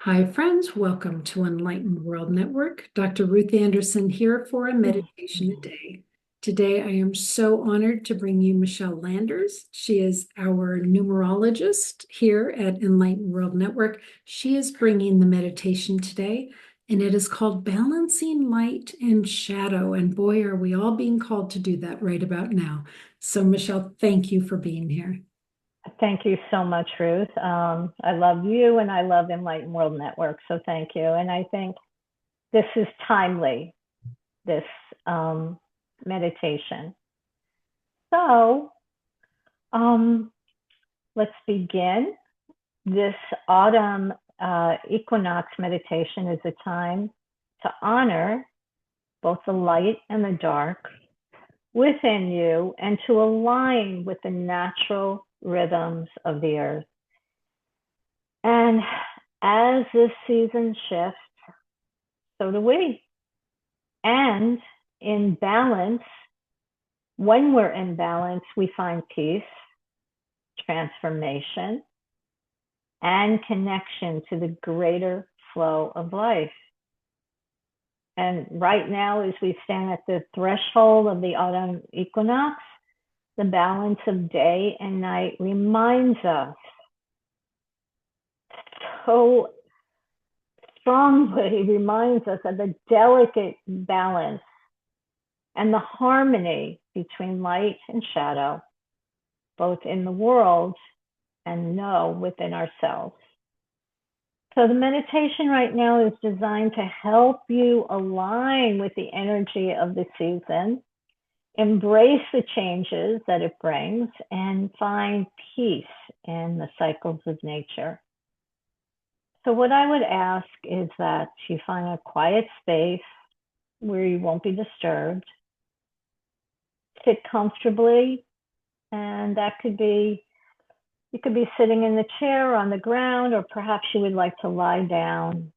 Hi, friends. Welcome to Enlightened World Network. Dr. Ruth Anderson here for a meditation a day. Today, I am so honored to bring you Michele Landers. She is our numerologist here at Enlightened World Network. She is bringing the meditation today, and it is called Balancing Light and Shadow. And boy, are we all being called to do that right about now. So, Michele, thank you for being here. Thank you so much, Ruth. I love you and I love Enlightened World Network. So thank you. And I think this is timely, this meditation. So um, let's begin. This autumn equinox meditation is a time to honor both the light and the dark within you and to align with the natural rhythms of the earth. And as this season shifts, so do we. And in balance, when we're in balance, we find peace, transformation, and connection to the greater flow of life. And right now, as we stand at the threshold of the autumn equinox, the balance of day and night reminds us so strongly reminds us of the delicate balance and the harmony between light and shadow, both in the world and within ourselves. So the meditation right now is designed to help you align with the energy of the season, embrace the changes that it brings, and find peace in the cycles of nature. So what I would ask is that you find a quiet space where you won't be disturbed. Sit comfortably, and that could be, you could be sitting in the chair or on the ground, or perhaps you would like to lie down,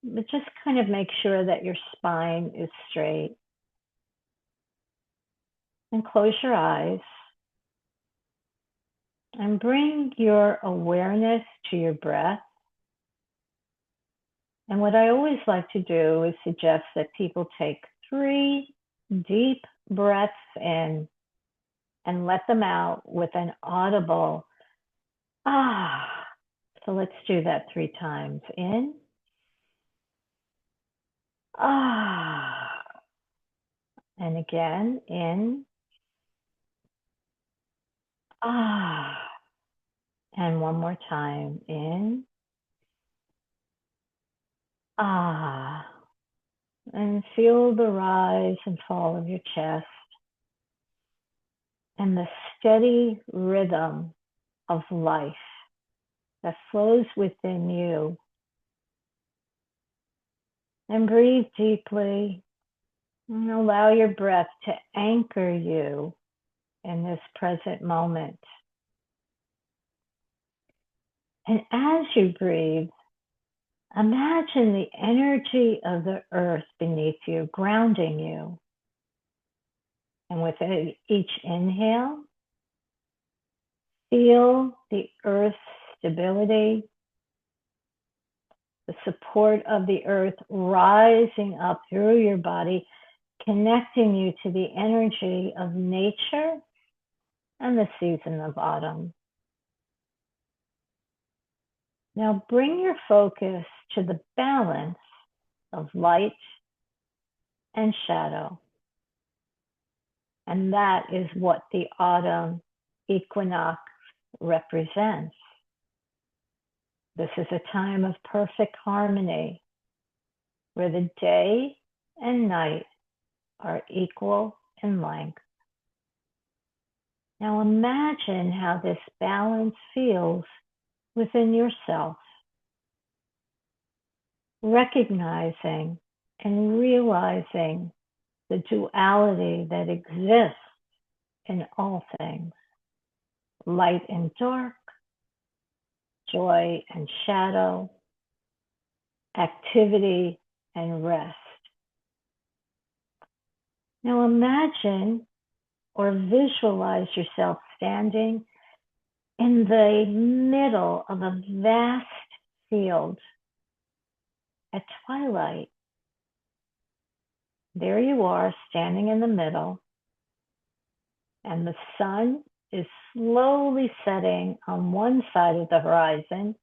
but just kind of make sure that your spine is straight. And close your eyes and bring your awareness to your breath. And what I always like to do is suggest that people take 3 deep breaths in and let them out with an audible ah. So let's do that 3 times. In, ah. And again, in, ah. And one more time. In, ah. And feel the rise and fall of your chest and the steady rhythm of life that flows within you. And breathe deeply and allow your breath to anchor you in this present moment. And as you breathe, imagine the energy of the earth beneath you, grounding you. And with each inhale, feel the earth's stability, the support of the earth rising up through your body, connecting you to the energy of nature and the season of autumn. Now bring your focus to the balance of light and shadow. And that is what the autumn equinox represents. This is a time of perfect harmony where the day and night are equal in length. Now imagine how this balance feels within yourself, recognizing and realizing the duality that exists in all things, light and dark, joy and shadow, activity and rest. Now imagine or visualize yourself standing in the middle of a vast field at twilight. There you are, standing in the middle, and the sun is slowly setting on one side of the horizon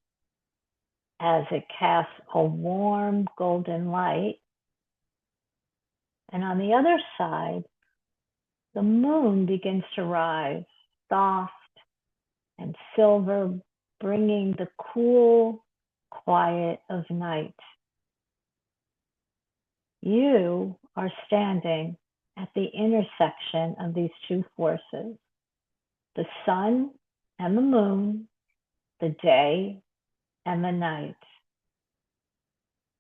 as it casts a warm golden light. And on the other side, the moon begins to rise, soft and silver, bringing the cool quiet of night. You are standing at the intersection of these two forces, the sun and the moon, the day and the night.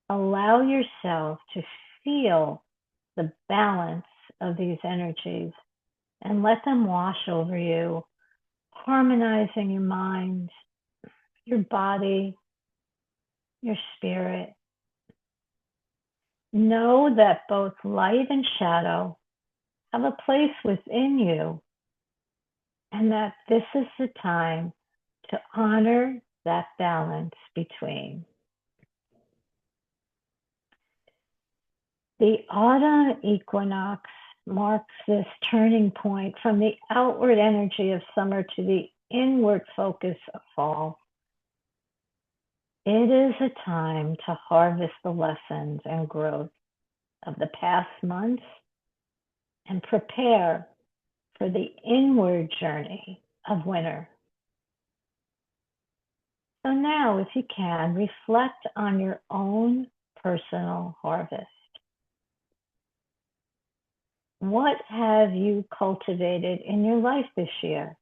Allow yourself to feel the balance of these energies and let them wash over you, harmonizing your mind, your body, your spirit. Know that both light and shadow have a place within you, and that this is the time to honor that balance between. The autumn equinox marks this turning point from the outward energy of summer to the inward focus of fall. It is a time to harvest the lessons and growth of the past months and prepare for the inward journey of winter. So now, if you can, reflect on your own personal harvest. What have you cultivated in your life this year?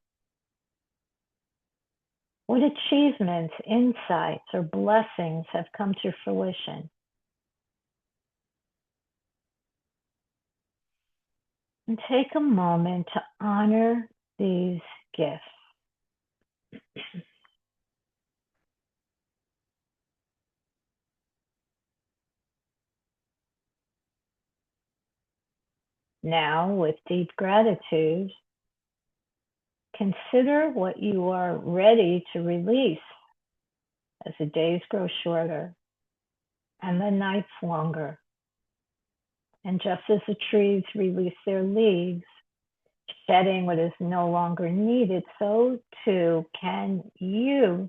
What achievements, insights, or blessings have come to fruition? And take a moment to honor these gifts. Now, with deep gratitude, consider what you are ready to release as the days grow shorter and the nights longer. And just as the trees release their leaves, shedding what is no longer needed, so too can you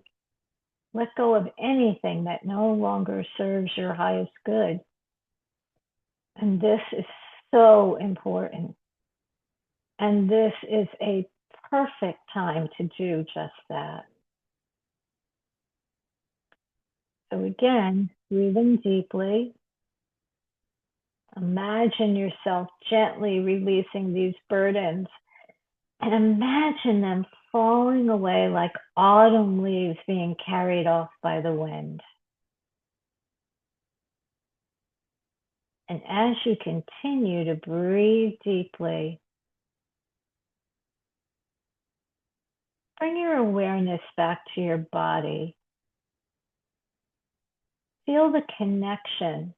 let go of anything that no longer serves your highest good. And this is so important. And this is a perfect time to do just that. So again, breathing deeply. Imagine yourself gently releasing these burdens and imagine them falling away like autumn leaves being carried off by the wind. And as you continue to breathe deeply, bring your awareness back to your body. Feel the connection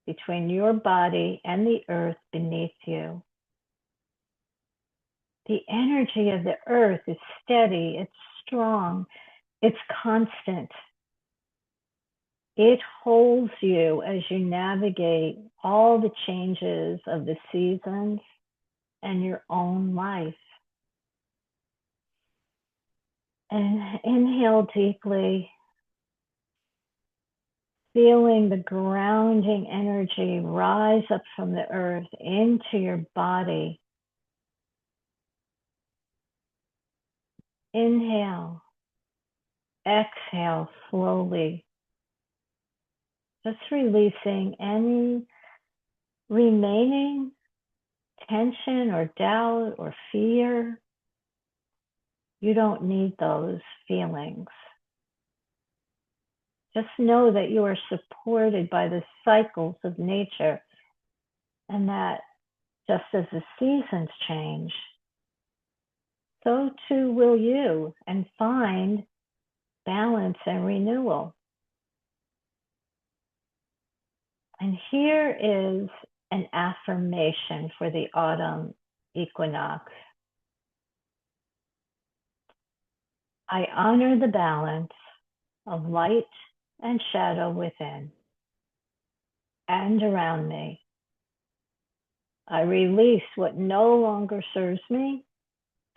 between your body and the earth beneath you. The energy of the earth is steady, it's strong, it's constant. It holds you as you navigate all the changes of the seasons and your own life. And inhale deeply, feeling the grounding energy rise up from the earth into your body. Inhale, exhale slowly, just releasing any remaining tension or doubt or fear. You don't need those feelings. Just know that you are supported by the cycles of nature, and that just as the seasons change, so too will you, and find balance and renewal. And here is an affirmation for the autumn equinox. I honor the balance of light and shadow within. and around me. I release what no longer serves me,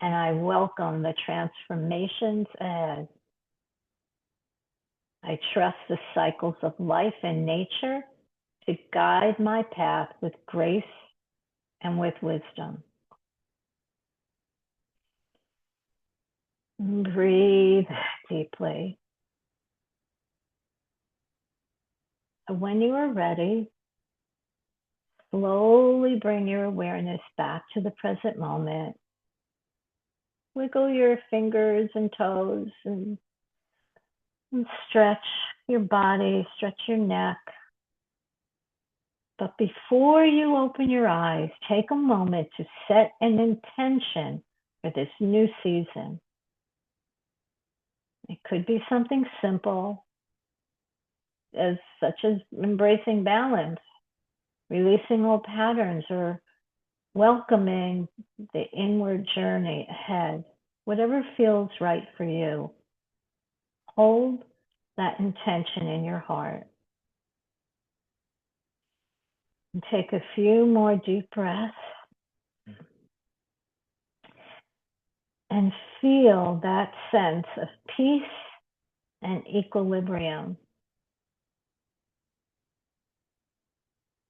and I welcome the transformations ahead. I trust the cycles of life and nature to guide my path with grace and with wisdom. Breathe deeply. When you are ready, slowly bring your awareness back to the present moment. Wiggle your fingers and toes and stretch your body, stretch your neck. But before you open your eyes, take a moment to set an intention for this new season. It could be something simple, such as embracing balance, releasing old patterns, or welcoming the inward journey ahead. Whatever feels right for you, hold that intention in your heart. And take a few more deep breaths and feel that sense of peace and equilibrium.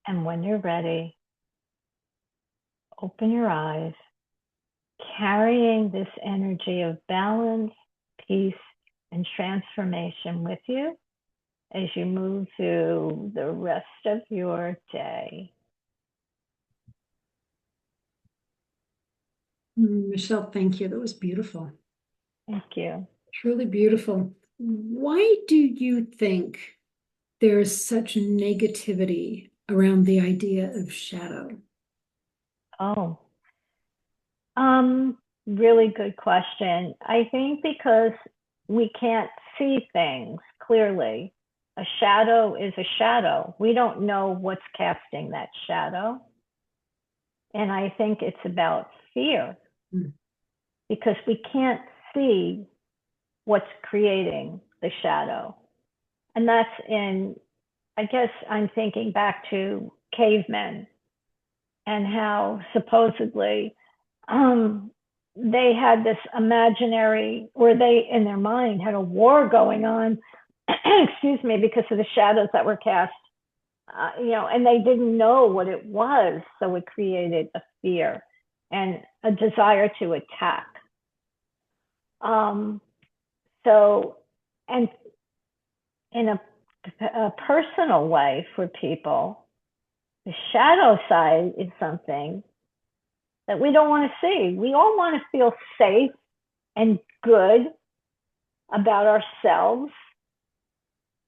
And when you're ready, open your eyes, carrying this energy of balance, peace, and transformation with you as you move through the rest of your day. Michele, thank you. That was beautiful. Thank you. Truly beautiful. Why do you think there's such negativity around the idea of shadow? Oh, really good question. I think because we can't see things clearly. A shadow is a shadow. We don't know what's casting that shadow. And I think it's about fear because we can't see what's creating the shadow. And that's I guess I'm thinking back to cavemen and how supposedly they had this imaginary, or they in their mind had a war going on, excuse me, because of the shadows that were cast, and they didn't know what it was. So it created a fear and a desire to attack. So, and in a personal way for people, the shadow side is something that we don't want to see. We all want to feel safe and good about ourselves,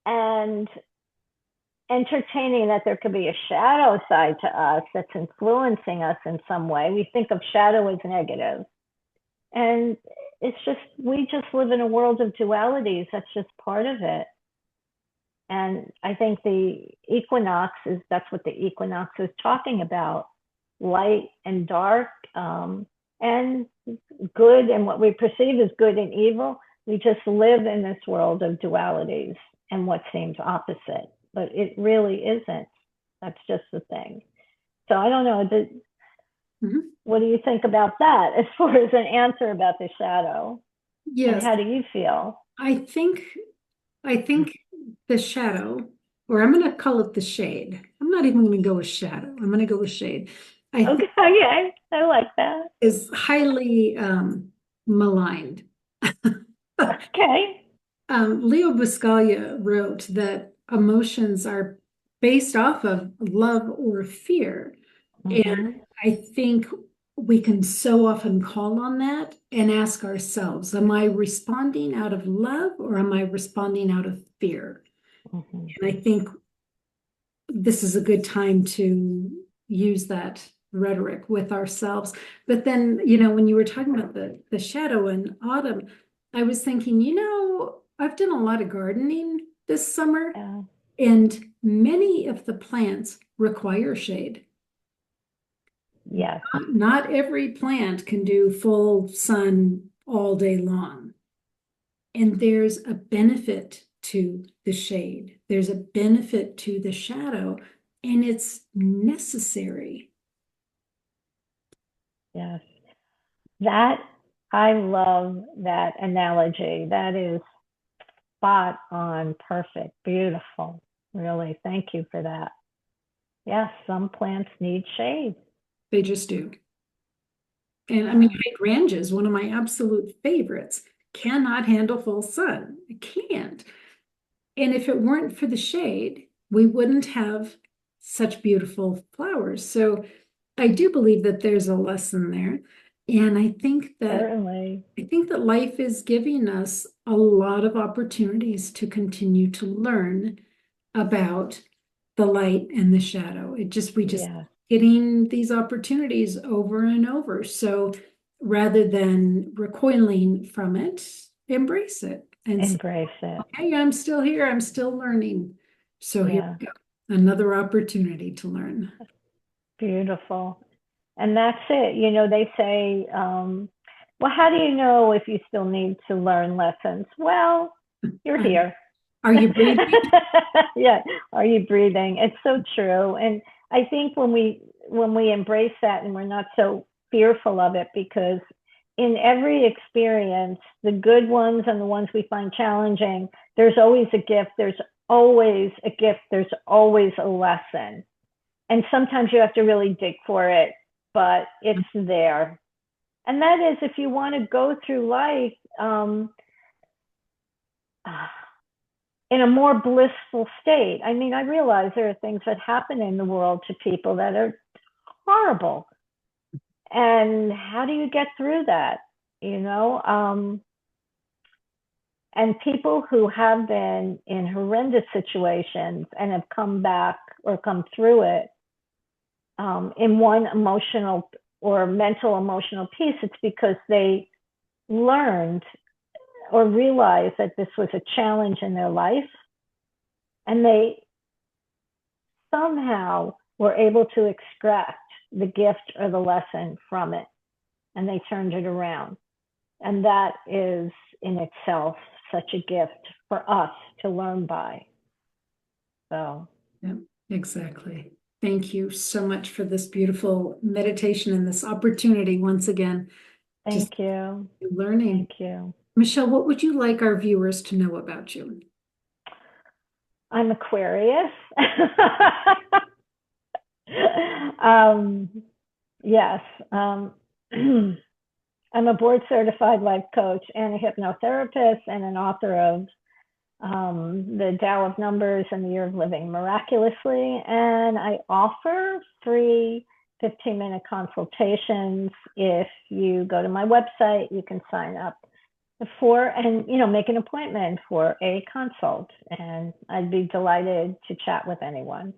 and entertaining that there could be a shadow side to us that's influencing us in some way. We think of shadow as negative. And it's just, we just live in a world of dualities. That's just part of it. And I think that's what the equinox is talking about: light and dark, and good and what we perceive as good and evil. We just live in this world of dualities and what seems opposite, but it really isn't. That's just the thing. So I don't know. What do you think about that as far as an answer about the shadow? Yes. And how do you feel? I think the shadow, or I'm going to call it the shade. I'm not even going to go with shadow. I'm going to go with shade. Okay, I like that. Is highly maligned. Okay. Leo Buscaglia wrote that emotions are based off of love or fear. And I think we can so often call on that and ask ourselves, am I responding out of love or am I responding out of fear? And I think this is a good time to use that rhetoric with ourselves. But then, when you were talking about the shadow in autumn, I was thinking, I've done a lot of gardening this summer, and many of the plants require shade. Yes. Not every plant can do full sun all day long. And there's a benefit to the shade. There's a benefit to the shadow. and it's necessary. Yes. That, I love that analogy. That is spot on, perfect, beautiful. Really, thank you for that. Yes, some plants need shade. They just do. And I mean, Yeah, hydrangea is one of my absolute favorites. Cannot handle full sun. It can't. And if it weren't for the shade, we wouldn't have such beautiful flowers. So I do believe that there's a lesson there. And certainly. I think that life is giving us a lot of opportunities to continue to learn about the light and the shadow. We just Yes, getting these opportunities over and over. So rather than recoiling from it, embrace it and say, embrace it. hey, I'm still here. I'm still learning. So here Yeah, we go. Another opportunity to learn. beautiful. And that's it. They say, well, how do you know if you still need to learn lessons? Well, you're Um, here. are you breathing? Yeah, are you breathing? It's so true. And I think when we embrace that and we're not so fearful of it, because in every experience, the good ones and the ones we find challenging, there's always a gift. There's always a gift. There's always a lesson. And sometimes you have to really dig for it, but it's there. And that is, if you want to go through life in a more blissful state. I mean, I realize there are things that happen in the world to people that are horrible. And how do you get through that? You know, and people who have been in horrendous situations and have come back or come through it in one emotional or mental emotional piece, it's because they learned or realized that this was a challenge in their life, and they somehow were able to extract the gift or the lesson from it, and they turned it around. And that is in itself such a gift for us to learn by. So Yeah, exactly. Thank you so much for this beautiful meditation and this opportunity once again, just thank you. learning. Thank you. Michele, what would you like our viewers to know about you? I'm Aquarius. um, yes. I'm a board certified life coach and a hypnotherapist and an author of the Tao of Numbers and the Year of Living Miraculously. And I offer free 15-minute consultations. If you go to my website, you can sign up for and make an appointment for a consult. And I'd be delighted to chat with anyone.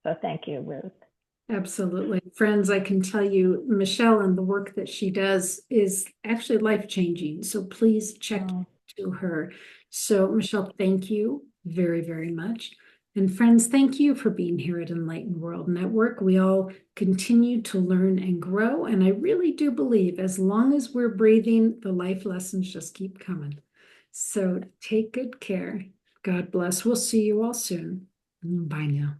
So thank you, Ruth. Absolutely. Friends, I can tell you, Michele and the work that she does is actually life-changing. So please check Oh, to her. So, Michele, thank you very, very much. And friends, thank you for being here at Enlightened World Network. We all continue to learn and grow. And I really do believe as long as we're breathing, the life lessons just keep coming. So take good care. God bless. We'll see you all soon. Bye now.